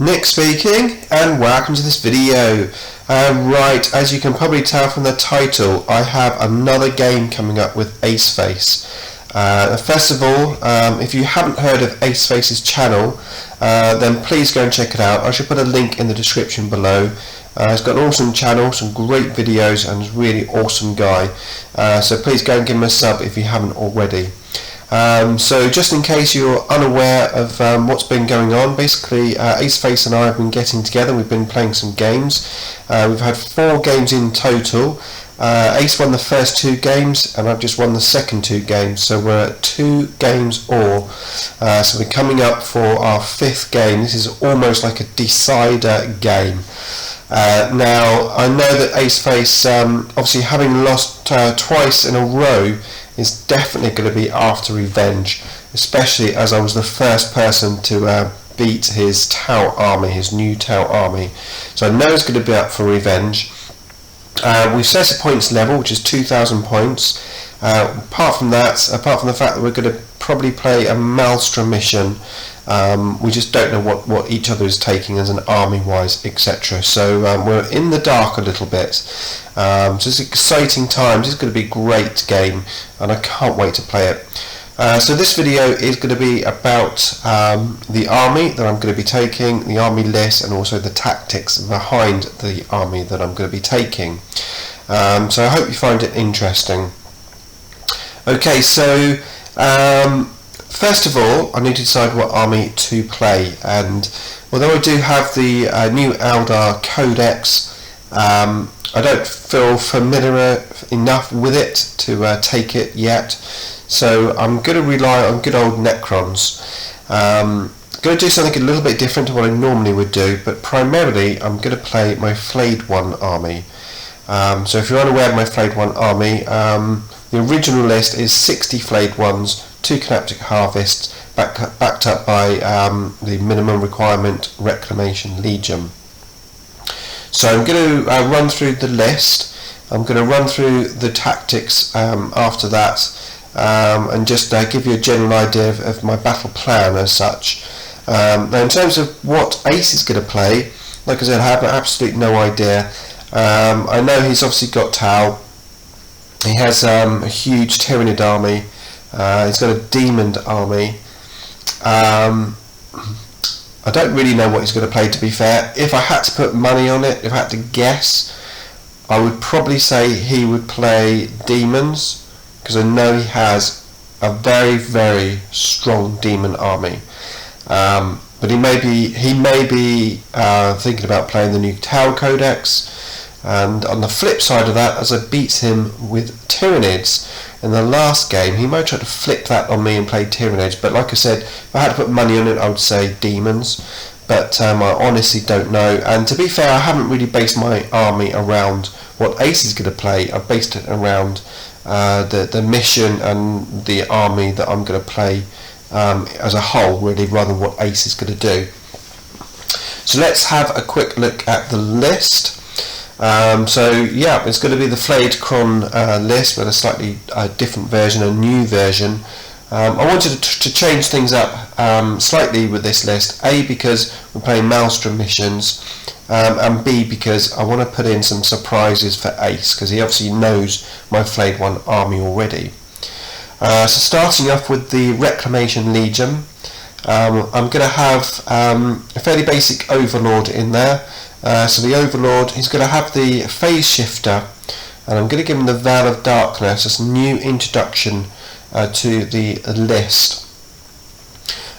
Nick speaking, and welcome to this video. Right, as you can probably tell from the title, I have another game coming up with Aceface. First of all, if you haven't heard of Aceface's channel, then please go and check it out. I should put a link in the description below. He's got an awesome channel, some great videos, and he's a really awesome guy. So please go and give him a sub if you haven't already. So just in case you're unaware of what's been going on, basically Aceface and I have been getting together. We've been playing some games. We've had 4 games in total. Ace won the first 2 games and I've just won the second 2 games, so we're at 2 games all. So we're coming up for our 5th game. This is almost like a decider game. Now I know that Aceface, obviously having lost twice in a row, is definitely going to be after revenge, especially as I was the first person to beat his Tau army, his new Tau army. So I know it's going to be up for revenge. We've set a points level, which is 2,000 points. Apart from that, apart from the fact that we're going to probably play a Maelstrom mission, we just don't know what each other is taking as an army wise, etc. So we're in the dark a little bit. So it's exciting times. It's going to be a great game and I can't wait to play it. So this video is going to be about the army that I'm going to be taking, the army list, and also the tactics behind the army that I'm going to be taking. So I hope you find it interesting. Okay, so first of all, I need to decide what army to play, and although I do have the new Eldar Codex, I don't feel familiar enough with it to take it yet, so I'm going to rely on good old Necrons. Going to do something a little bit different to what I normally would do, but primarily I'm going to play my Flayed One army. So if you're unaware of my Flayed One army, the original list is 60 Flayed Ones, 2 Canaptic Harvests, backed up by the minimum requirement Reclamation Legion. So I'm going to run through the list. I'm going to run through the tactics after that, and just give you a general idea of my battle plan as such. Now in terms of what Ace is going to play, like I said, I have absolutely no idea. I know he's obviously got Tau. He has a huge Tyranid army. He's got a Demon army. I don't really know what he's going to play, to be fair. If I had to put money on it, if I had to guess, I would probably say he would play Demons, because I know he has a very, very strong Demon army. But he may be thinking about playing the new Tau Codex. And on the flip side of that, as I beat him with Tyranids in the last game, he might try to flip that on me and play Tyranids. But like I said, if I had to put money on it, I would say Demons. But I honestly don't know. And to be fair, I haven't really based my army around what Ace is going to play. I've based it around the mission and the army that I'm going to play as a whole, really, rather than what Ace is going to do. So let's have a quick look at the list. So yeah, it's going to be the Flayed Cron list with a slightly different version, a new version. I wanted to change things up slightly with this list, A, because we're playing Maelstrom missions, and B, because I want to put in some surprises for Ace, because he obviously knows my Flayed One army already. So starting off with the Reclamation Legion, I'm going to have a fairly basic Overlord in there. So the Overlord, he's going to have the Phase Shifter, and I'm going to give him the Veil of Darkness as a new introduction to the list.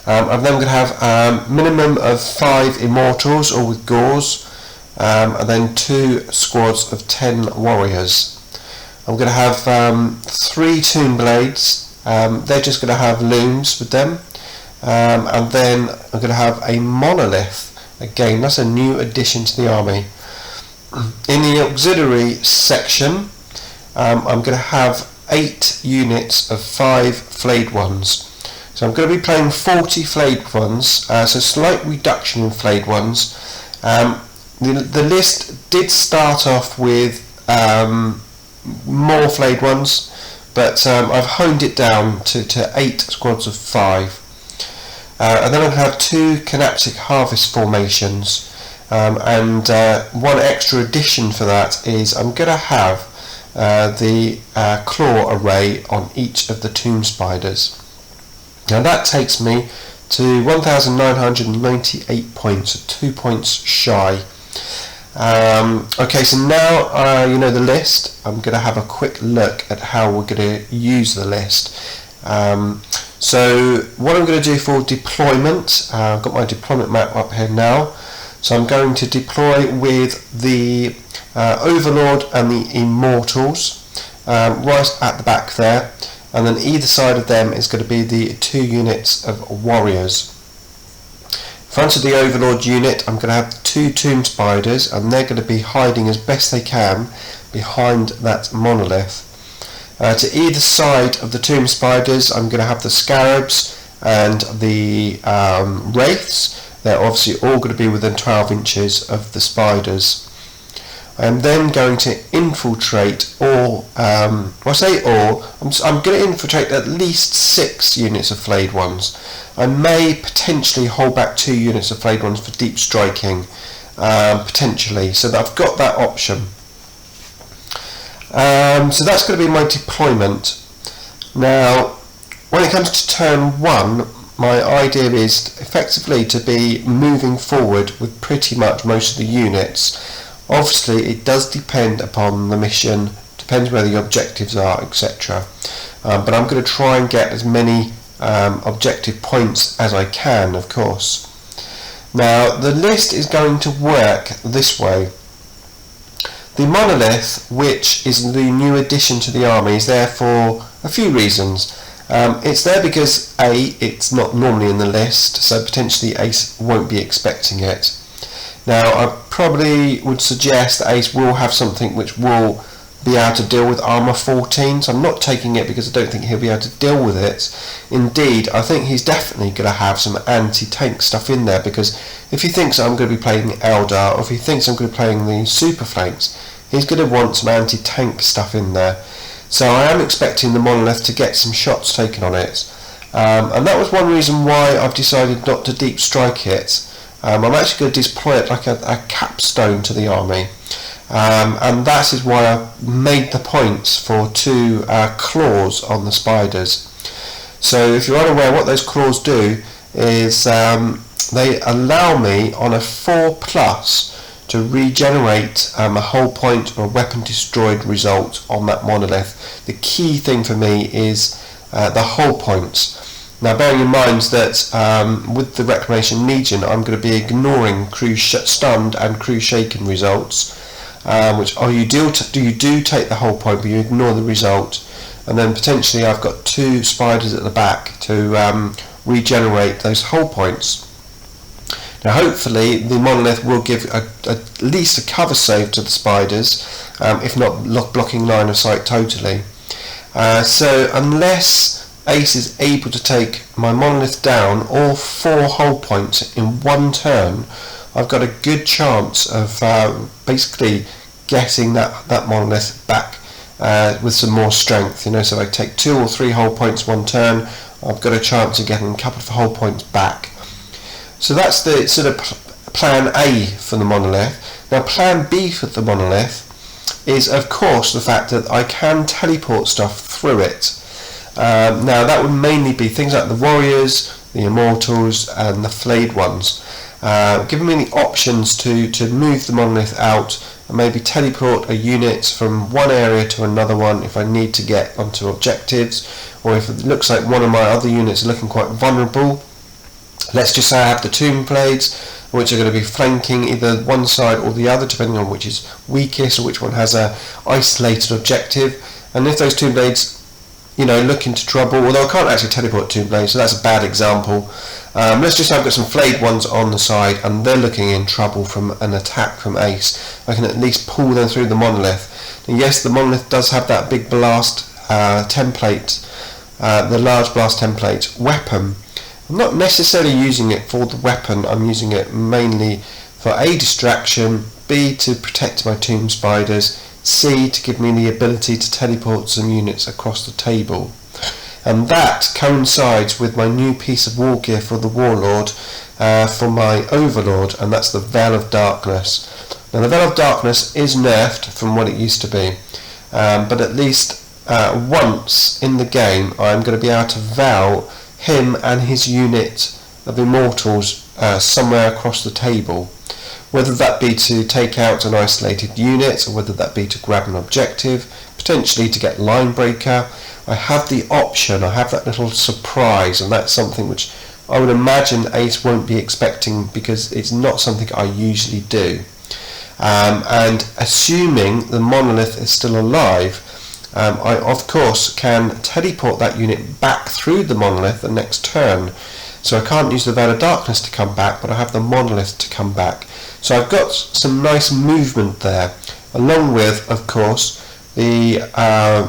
I'm then going to have a minimum of 5 Immortals, all with Gauze, and then 2 squads of 10 Warriors. I'm going to have 3 Tomb Blades. They're just going to have Looms with them, and then I'm going to have a Monolith. Again, that's a new addition to the army. In the auxiliary section, I'm going to have 8 units of 5 Flayed Ones. So I'm going to be playing 40 Flayed Ones, so slight reduction in Flayed Ones. The list did start off with more Flayed Ones, but I've honed it down to 8 squads of 5. and then I'm going to have 2 Canaptic Harvest formations, and one extra addition for that is I'm going to have the claw array on each of the tomb spiders. Now that takes me to 1,998 points, 2 points shy. Okay, so now you know the list. I'm going to have a quick look at how we're going to use the list. So what I'm going to do for deployment, I've got my deployment map up here now. So I'm going to deploy with the Overlord and the Immortals right at the back there, and then either side of them is going to be the 2 units of warriors. In front of the Overlord unit I'm going to have 2 tomb spiders, and they're going to be hiding as best they can behind that monolith. To either side of the tomb spiders I'm going to have the scarabs and the wraiths. They're obviously all going to be within 12 inches of the spiders. I am then going to infiltrate all, when I say all, I'm going to infiltrate at least 6 units of flayed ones. I may potentially hold back 2 units of flayed ones for deep striking, potentially, so that I've got that option. So that's going to be my deployment. Now, when it comes to turn 1, my idea is effectively to be moving forward with pretty much most of the units. Obviously it does depend upon the mission, depends where the objectives are, etc. But I'm going to try and get as many objective points as I can, of course. Now the list is going to work this way. The monolith, which is the new addition to the army, is there for a few reasons. It's there because A, it's not normally in the list, so potentially Ace won't be expecting it. Now I probably would suggest that Ace will have something which will be able to deal with armor 14, so I'm not taking it because I don't think he'll be able to deal with it. Indeed, I think he's definitely going to have some anti-tank stuff in there, because if he thinks I'm going to be playing Eldar, or if he thinks I'm going to be playing the super flanks, he's going to want some anti-tank stuff in there. So I am expecting the monolith to get some shots taken on it, and that was one reason why I've decided not to deep strike it. I'm actually going to deploy it like a capstone to the army, and that is why I made the points for 2 claws on the spiders. So if you're unaware, what those claws do is they allow me on a 4+ to regenerate a hull point or weapon destroyed result on that monolith. The key thing for me is the hull points. Now bearing in mind that with the Reclamation Legion I'm going to be ignoring crew stunned and crew shaken results, which you do take the hull point but you ignore the result, and then potentially I've got 2 spiders at the back to regenerate those hull points. Now hopefully the monolith will give at least a cover save to the spiders, if not blocking line of sight totally. So unless Ace is able to take my monolith down, all 4 hull points in one turn, I've got a good chance of basically getting that monolith back with some more strength. You know, so if I take 2 or 3 hull points one turn, I've got a chance of getting a couple of hull points back. So that's the sort of plan A for the monolith. Now plan B for the monolith is of course the fact that I can teleport stuff through it. Now that would mainly be things like the warriors, the immortals and the flayed ones, giving me the options to move the monolith out and maybe teleport a unit from one area to another one if I need to get onto objectives, or if it looks like one of my other units are looking quite vulnerable. Let's just say I have the tomb blades, which are going to be flanking either one side or the other, depending on which is weakest or which one has a isolated objective. And if those tomb blades, you know, look into trouble, although I can't actually teleport tomb blades, so that's a bad example. Let's just say I've got some flayed ones on the side and they're looking in trouble from an attack from Ace. I can at least pull them through the monolith. And yes, the monolith does have that big blast template, the large blast template weapon. I'm not necessarily using it for the weapon, I'm using it mainly for A, distraction, B, to protect my tomb spiders, C, to give me the ability to teleport some units across the table. and that coincides with my new piece of war gear for the Warlord, for my Overlord, and that's the Veil of Darkness. Now the Veil of Darkness is nerfed from what it used to be, but at least once in the game I'm going to be able to veil him and his unit of Immortals somewhere across the table, whether that be to take out an isolated unit, or whether that be to grab an objective, potentially to get line breaker. I have the option, I have that little surprise, and that's something which I would imagine Ace won't be expecting, because it's not something I usually do. And assuming the monolith is still alive, I of course can teleport that unit back through the monolith the next turn. So I can't use the Veil of Darkness to come back, but I have the monolith to come back. So I've got some nice movement there, along with, of course, the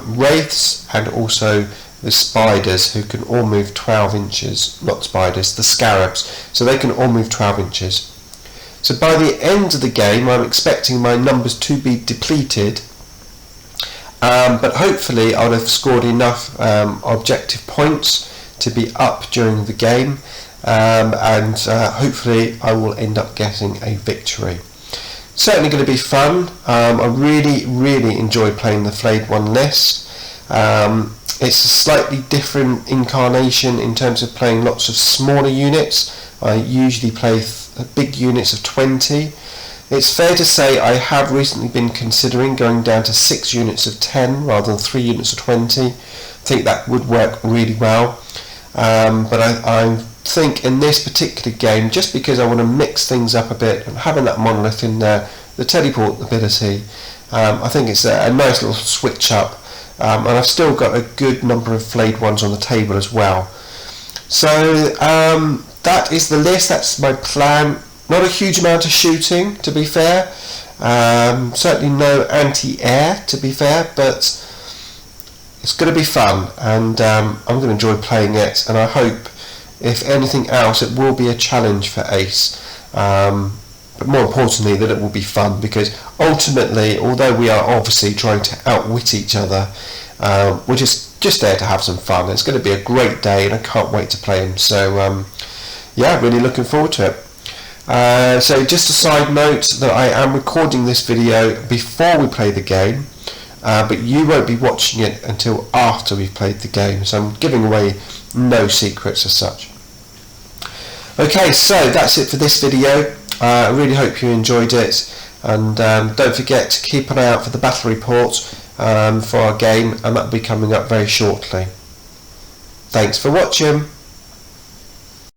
wraiths and also the spiders, who can all move 12 inches, not spiders, the scarabs, so they can all move 12 inches. So by the end of the game I'm expecting my numbers to be depleted, but hopefully I'll have scored enough objective points to be up during the game, and hopefully I will end up getting a victory. Certainly going to be fun. I really enjoy playing the Flayed One list. It's a slightly different incarnation in terms of playing lots of smaller units. I usually play big units of 20. It's fair to say I have recently been considering going down to 6 units of 10 rather than 3 units of 20. I think that would work really well. But I think in this particular game, just because I want to mix things up a bit, and having that monolith in there, the teleport ability, I think it's a nice little switch up, and I've still got a good number of Flayed Ones on the table as well. So that is the list, that's my plan. Not a huge amount of shooting, to be fair, certainly no anti-air, to be fair, but it's going to be fun, and I'm going to enjoy playing it, and I hope, if anything else, it will be a challenge for Ace, but more importantly that it will be fun, because ultimately, although we are obviously trying to outwit each other, we're just there to have some fun. It's going to be a great day, and I can't wait to play him, so yeah, really looking forward to it. So just a side note that I am recording this video before we play the game, but you won't be watching it until after we've played the game, so I'm giving away no secrets as such. Okay, so that's it for this video. I really hope you enjoyed it, and don't forget to keep an eye out for the battle report for our game, and that will be coming up very shortly. Thanks for watching.